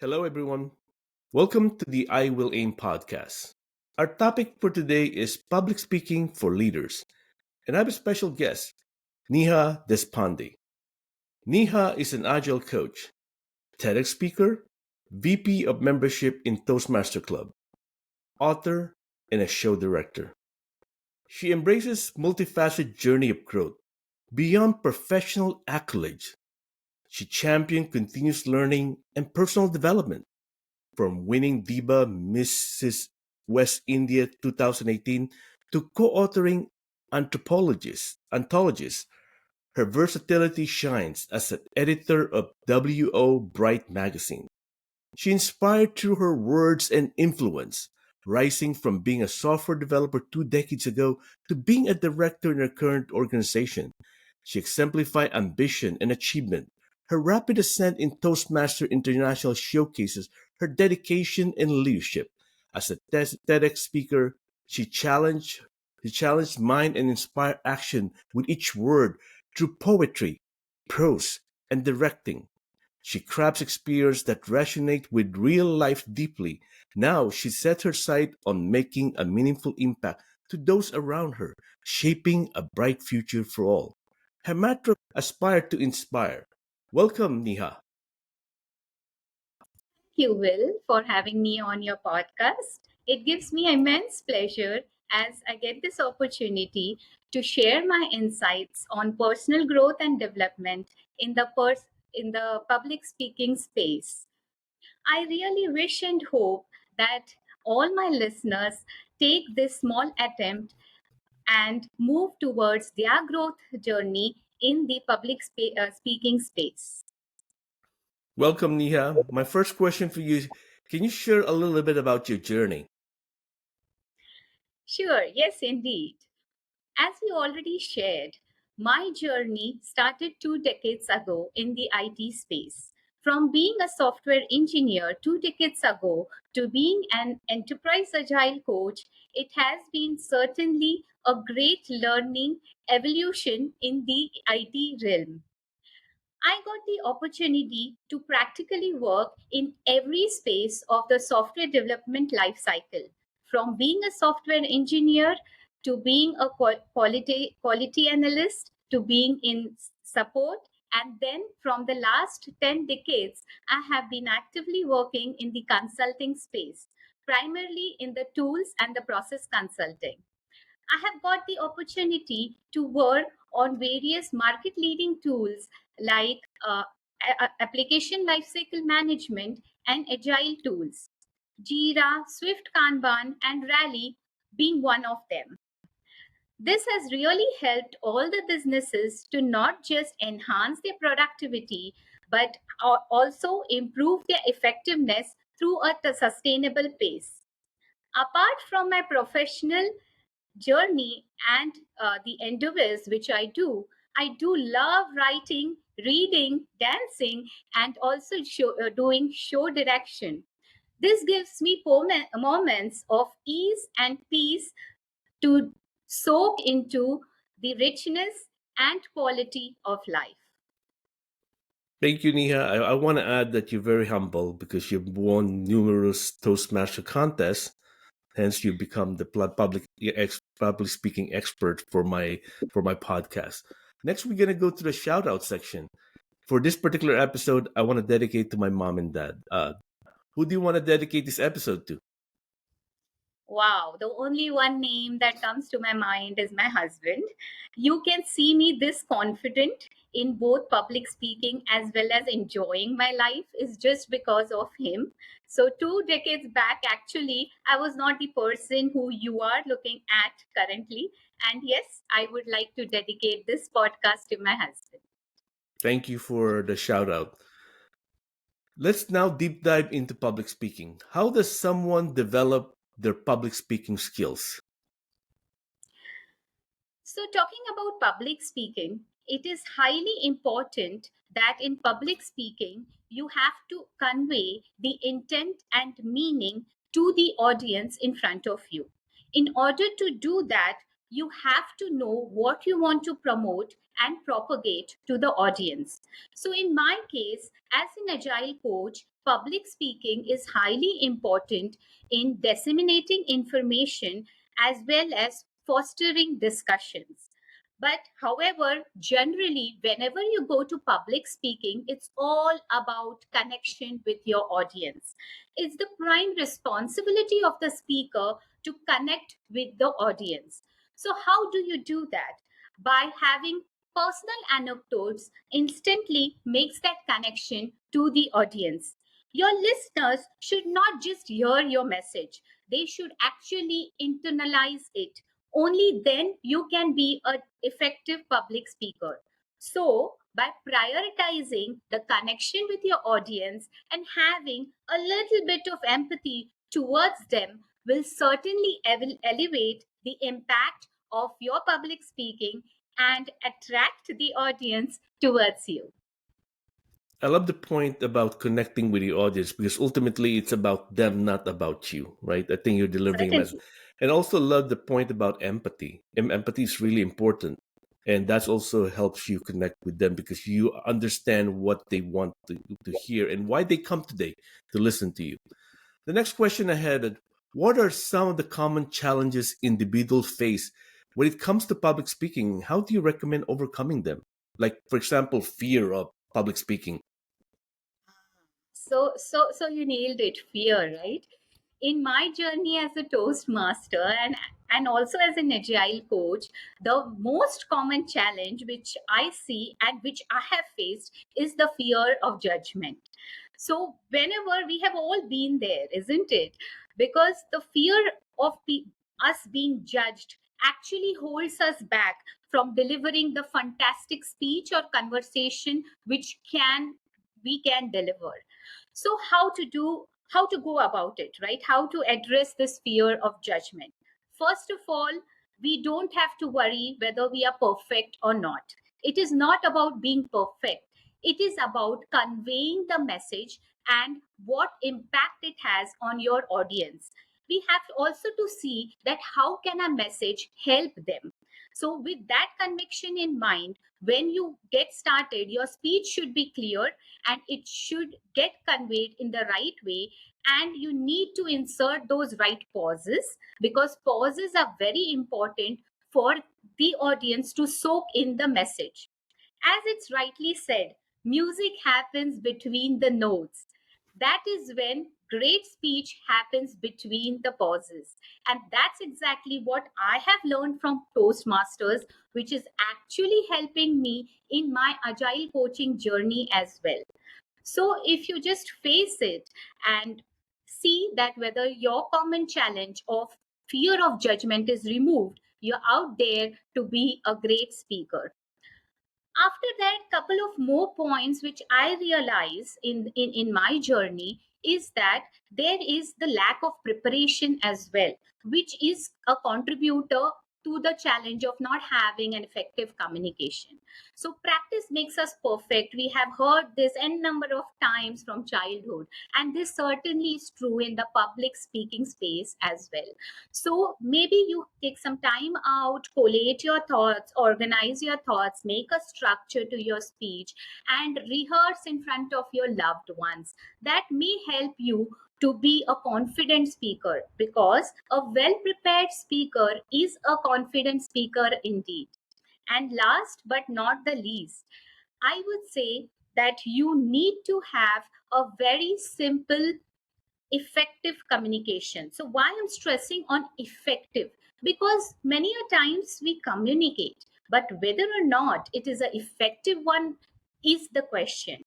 Hello, everyone. Welcome to the I Will Aim podcast. Our topic for today is public speaking for leaders, and I have a special guest, Neha Deshpande. Neha is an agile coach, TEDx speaker, VP of membership in Toastmaster Club, author, and a show director. She embraces multifaceted journey of growth beyond professional accolades. She championed continuous learning and personal development from winning Diva Mrs. West India 2018 to co-authoring anthologies. Her versatility shines as an editor of Bobright Magazine. She inspired through her words and influence, rising from being a software developer 2 decades ago to being a director in her current organization. She exemplified ambition and achievement. Her rapid ascent in Toastmaster International showcases her dedication and leadership. As a TEDx speaker, she challenged mind and inspired action with each word through poetry, prose, and directing. She crafts experiences that resonate with real life deeply. Now she sets her sight on making a meaningful impact to those around her, shaping a bright future for all. Her mantra aspire to inspire. Welcome, Niha. You, Will, for having me on your podcast. It gives me immense pleasure as I get this opportunity to share my insights on personal growth and development in the public speaking space. I really wish and hope that all my listeners take this small attempt and move towards their growth journey in the speaking space. Welcome, Niha. My first question for you is, can you share a little bit about your journey? Sure, yes, indeed. As we already shared, my journey started 2 decades ago in the IT space. From being a software engineer 2 decades ago to being an enterprise agile coach, it has been certainly a great learning evolution in the IT realm. I got the opportunity to practically work in every space of the software development lifecycle, from being a software engineer to being a quality analyst to being in support. And then from the last 10 decades, I have been actively working in the consulting space, primarily in the tools and the process consulting. I have got the opportunity to work on various market leading tools like application lifecycle management and agile tools. Jira, Swift Kanban, and Rally being one of them. This has really helped all the businesses to not just enhance their productivity, but also improve their effectiveness through a sustainable pace. Apart from my professional journey and the endeavors which I do love writing, reading, dancing, and also doing show direction. This gives me moments of ease and peace to soak into the richness and quality of life. Thank you, Niha. I want to add that you're very humble because you've won numerous Toastmaster contests. Hence, you become the public speaking expert for my podcast. Next, we're gonna go to the shout out section. For this particular episode, I want to dedicate to my mom and dad. Who do you want to dedicate this episode to? Wow, the only one name that comes to my mind is my husband. You can see me this confident in both public speaking as well as enjoying my life is just because of him. So, 2 decades back, actually, I was not the person who you are looking at currently. And yes, I would like to dedicate this podcast to my husband. Thank you for the shout out. Let's now deep dive into public speaking. How does someone develop their public speaking skills? So, talking about public speaking, it is highly important that in public speaking, you have to convey the intent and meaning to the audience in front of you. In order to do that, you have to know what you want to promote and propagate to the audience. So, in my case, as an agile coach, public speaking is highly important in disseminating information as well as fostering discussions. But however, generally, whenever you go to public speaking, it's all about connection with your audience. It's the prime responsibility of the speaker to connect with the audience. So, how do you do that? By having personal anecdotes instantly makes that connection to the audience. Your listeners should not just hear your message, they should actually internalize it. Only then you can be an effective public speaker. So, by prioritizing the connection with your audience and having a little bit of empathy towards them will certainly elevate the impact of your public speaking and attract the audience towards you. I love the point about connecting with the audience because ultimately it's about them, not about you, right? I think you're delivering a message. Certainly. And also love the point about empathy. Empathy is really important. And that's also helps you connect with them because you understand what they want to hear and why they come today to listen to you. The next question I had, what are some of the common challenges individuals face when it comes to public speaking? How do you recommend overcoming them? Like, for example, fear of public speaking. So you nailed it, fear, right? In my journey as a Toastmaster and also as an agile coach, the most common challenge which I see and which I have faced is the fear of judgment. So whenever we have all been there, isn't it? Because the fear of us being judged actually holds us back from delivering the fantastic speech or conversation which can we can deliver. So how to go about it, right? How to address this fear of judgment? First of all, we don't have to worry whether we are perfect or not. It is not about being perfect. It is about conveying the message and what impact it has on your audience. We have also to see that how can a message help them. So with that conviction in mind, when you get started, your speech should be clear and it should get conveyed in the right way, and you need to insert those right pauses because pauses are very important for the audience to soak in the message. As it's rightly said, music happens between the notes. That is when great speech happens between the pauses. And that's exactly what I have learned from Toastmasters, which is actually helping me in my agile coaching journey as well. So if you just face it and see that whether your common challenge of fear of judgment is removed, you're out there to be a great speaker. After that, couple of more points which I realize in my journey is that there is the lack of preparation as well, which is a contributor to the challenge of not having an effective communication. So practice makes us perfect. We have heard this n number of times from childhood, and this certainly is true in the public speaking space as well. So maybe you take some time out, collate your thoughts, organize your thoughts, make a structure to your speech, and rehearse in front of your loved ones. That may help you to be a confident speaker, because a well prepared speaker is a confident speaker indeed. And last but not the least, I would say that you need to have a very simple effective communication. So why I'm stressing on effective? Because many a times we communicate, but whether or not it is an effective one is the question.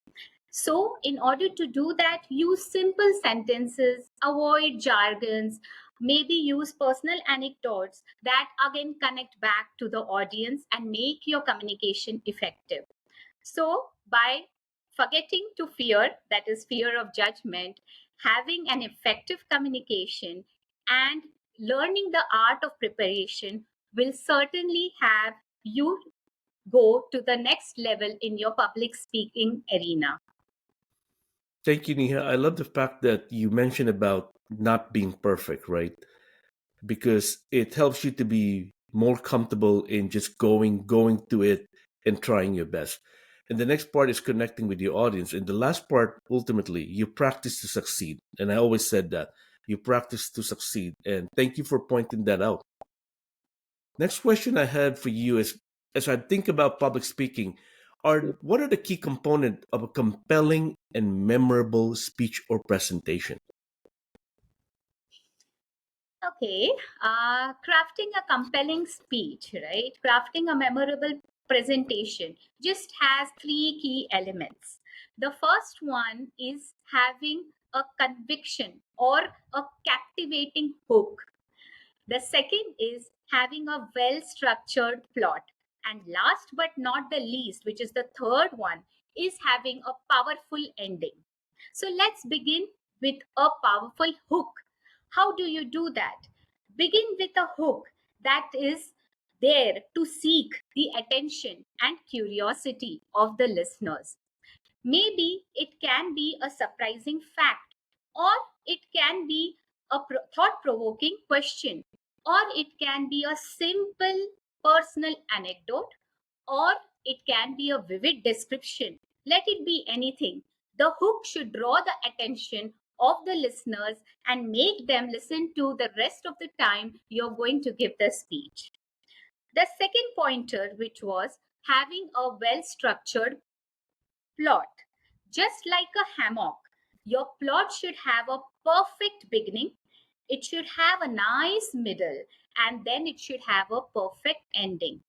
So in order to do that, use simple sentences, avoid jargons, maybe use personal anecdotes that again connect back to the audience and make your communication effective. So, by forgetting to fear, that is, fear of judgment, having an effective communication, and learning the art of preparation will certainly have you go to the next level in your public speaking arena. Thank you, Neha. I love the fact that you mentioned about not being perfect, right? Because it helps you to be more comfortable in just going to it and trying your best. And the next part is connecting with your audience. And the last part, ultimately, you practice to succeed. And I always said that you practice to succeed. And thank you for pointing that out. Next question I had for you is, as I think about public speaking, are what are the key components of a compelling and memorable speech or presentation? Okay, crafting a compelling speech, right? Crafting a memorable presentation just has three key elements. The first one is having a conviction or a captivating hook. The second is having a well structured plot. And last but not the least, which is the third one, is having a powerful ending. So let's begin with a powerful hook. How do you do that? Begin with a hook that is there to seek the attention and curiosity of the listeners. Maybe it can be a surprising fact, or it can be a thought provoking question, or it can be a simple personal anecdote, or it can be a vivid description. Let it be anything. The hook should draw the attention of the listeners and make them listen to the rest of the time you're going to give the speech. The second pointer, which was having a well structured plot. Just like a hammock, your plot should have a perfect beginning, it should have a nice middle, and then it should have a perfect ending.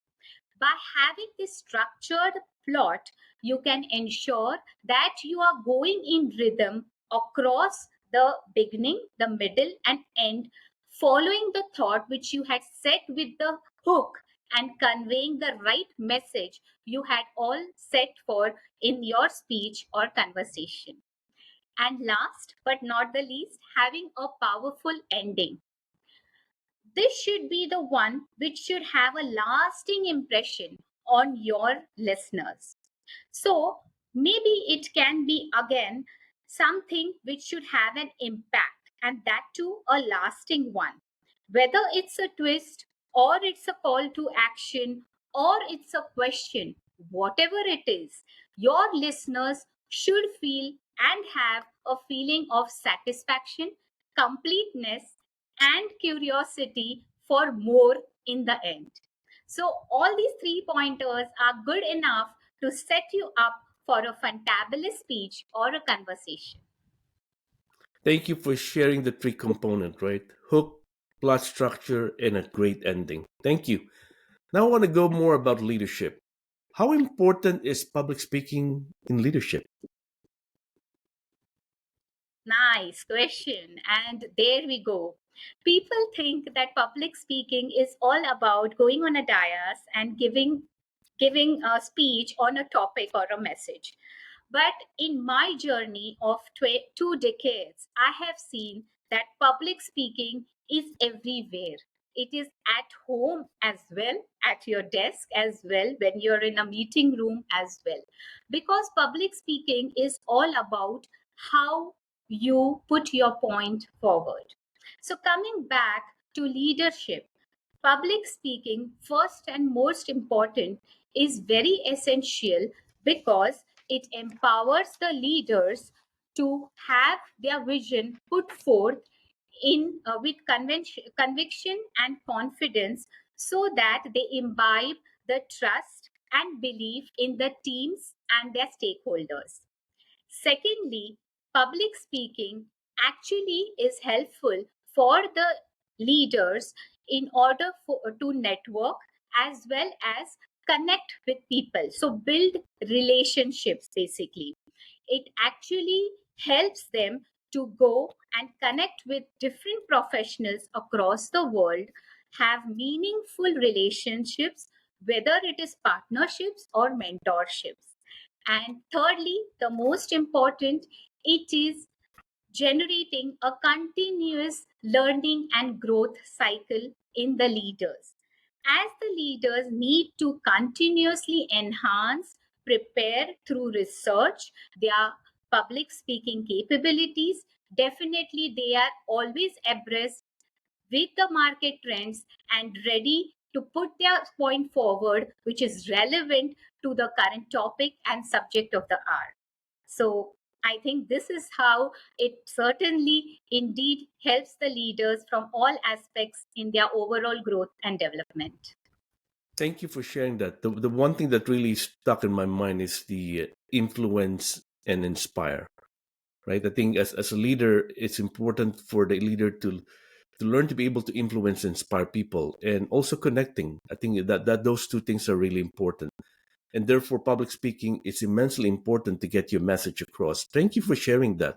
By having this structured plot, you can ensure that you are going in rhythm across the beginning, the middle, and end, following the thought which you had set with the hook and conveying the right message you had all set for in your speech or conversation. And last but not the least, having a powerful ending. This should be the one which should have a lasting impression on your listeners. So maybe it can be again something which should have an impact, and that too a lasting one. Whether it's a twist, or it's a call to action, or it's a question, whatever it is, your listeners should feel and have a feeling of satisfaction, completeness, and curiosity for more in the end. So, all these three pointers are good enough to set you up for a fantabulous speech or a conversation. Thank you for sharing the three component, right? Hook, plot structure, and a great ending. Thank you. Now I want to go more about leadership. How important is public speaking in leadership? Nice question. And there we go. People think that public speaking is all about going on a dais and giving a speech on a topic or a message. But in my journey of 2 decades, I have seen that public speaking is everywhere. It is at home as well, at your desk as well, when you're in a meeting room as well. Because public speaking is all about how you put your point forward. So, coming back to leadership, public speaking, first and most important, is very essential because it empowers the leaders to have their vision put forth in with conviction and confidence, so that they imbibe the trust and belief in the teams and their stakeholders. Secondly, public speaking actually is helpful for the leaders in order to network as well as connect with people. So, build relationships basically. It actually helps them to go and connect with different professionals across the world, have meaningful relationships, whether it is partnerships or mentorships. And thirdly, the most important, it is generating a continuous learning and growth cycle in the leaders. As the leaders need to continuously enhance, prepare through research their public speaking capabilities, definitely they are always abreast with the market trends and ready to put their point forward, which is relevant to the current topic and subject of the hour. So I think this is how it certainly indeed helps the leaders from all aspects in their overall growth and development. Thank you for sharing that. The one thing that really stuck in my mind is the influence and inspire, right? I think as a leader, it's important for the leader to learn to be able to influence and inspire people and also connecting. I think that those two things are really important. And therefore, public speaking is immensely important to get your message across. Thank you for sharing that.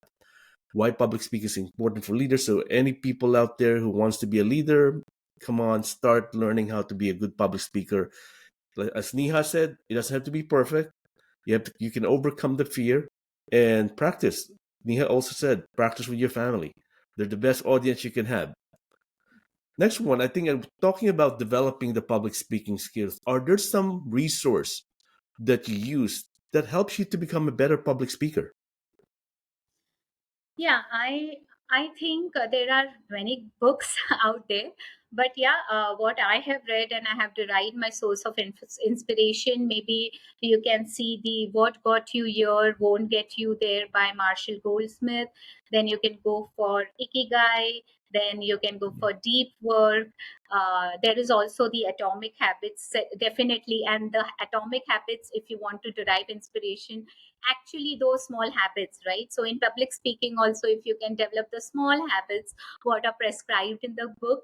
Why public speaking is important for leaders. So any people out there who wants to be a leader, come on, start learning how to be a good public speaker. As Neha said, it doesn't have to be perfect. You can overcome the fear and practice. Neha also said, practice with your family. They're the best audience you can have. Next one, I think I'm talking about developing the public speaking skills. Are there some resource that you use that helps you to become a better public speaker? Yeah, I think there are many books out there, but yeah, what I have read and I have derived my source of inspiration. Maybe you can see the "What Got You Here Won't Get You There" by Marshall Goldsmith. Then you can go for Ikigai. Then you can go for deep work. There is also the Atomic Habits, definitely, and the Atomic Habits. If you want to derive inspiration, actually those small habits, right? So in public speaking also, if you can develop the small habits what are prescribed in the book,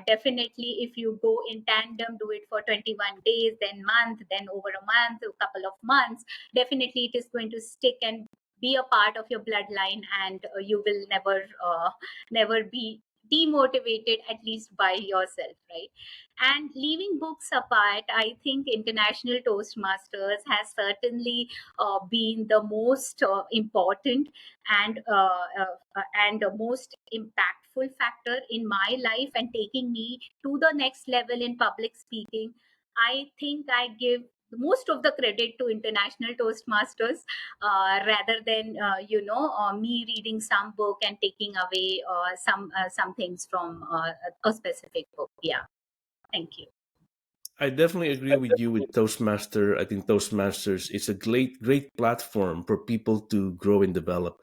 definitely if you go in tandem, do it for 21 days, then month, then over a month, a couple of months, definitely it is going to stick and be a part of your bloodline, and you will never be demotivated, at least by yourself, right? And leaving books apart, I think International Toastmasters has certainly been the most important and the most impactful factor in my life and taking me to the next level in public speaking. I think I give most of the credit to International Toastmasters, rather than me reading some book and taking away some things from a specific book. Yeah, thank you. I definitely agree with you with Toastmaster. I think Toastmasters is a great platform for people to grow and develop.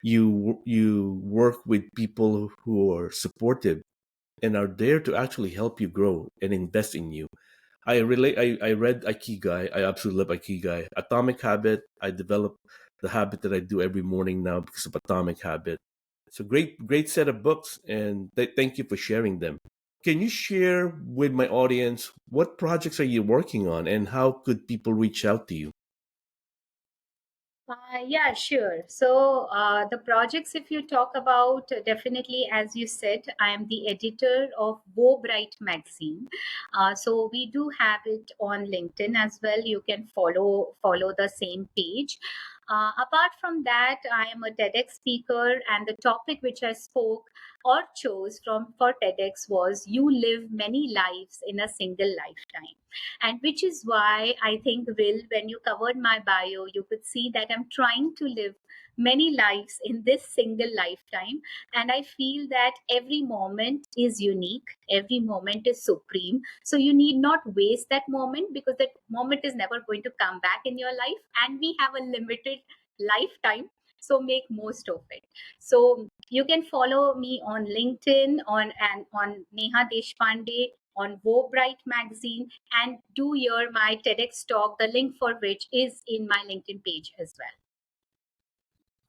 You work with people who are supportive and are there to actually help you grow and invest in you. I read Ikigai. I absolutely love Ikigai. Atomic Habit. I developed the habit that I do every morning now because of Atomic Habit. It's a great set of books, and thank you for sharing them. Can you share with my audience what projects are you working on, and how could people reach out to you? Yeah, sure. So, the projects, if you talk about, definitely, as you said, I am the editor of Bobright Magazine. So we do have it on LinkedIn as well. You can follow the same page. Apart from that, I am a TEDx speaker, and the topic which I spoke or chose from for TEDx was "You Live Many Lives in a Single Lifetime." And which is why I think, Will, when you covered my bio, you could see that I'm trying to live many lives in this single lifetime. And I feel that every moment is unique, every moment is supreme. So you need not waste that moment, because that moment is never going to come back in your life. And we have a limited lifetime. So make most of it. So you can follow me on LinkedIn on Neha Deshpande, on Bobright Magazine, and do hear my TEDx talk, the link for which is in my LinkedIn page as well.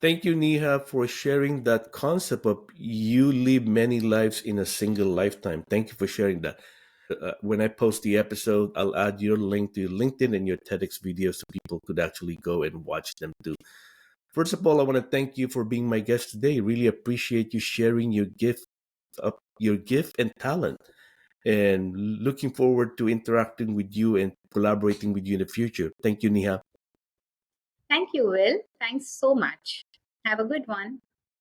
Thank you, Neha, for sharing that concept of you live many lives in a single lifetime. Thank you for sharing that. When I post the episode, I'll add your link to your LinkedIn and your TEDx videos so people could actually go and watch them too. First of all, I want to thank you for being my guest today. Really appreciate you sharing your gift and talent, and looking forward to interacting with you and collaborating with you in the future. Thank you, Neha. Thank you, Will. Thanks so much. Have a good one.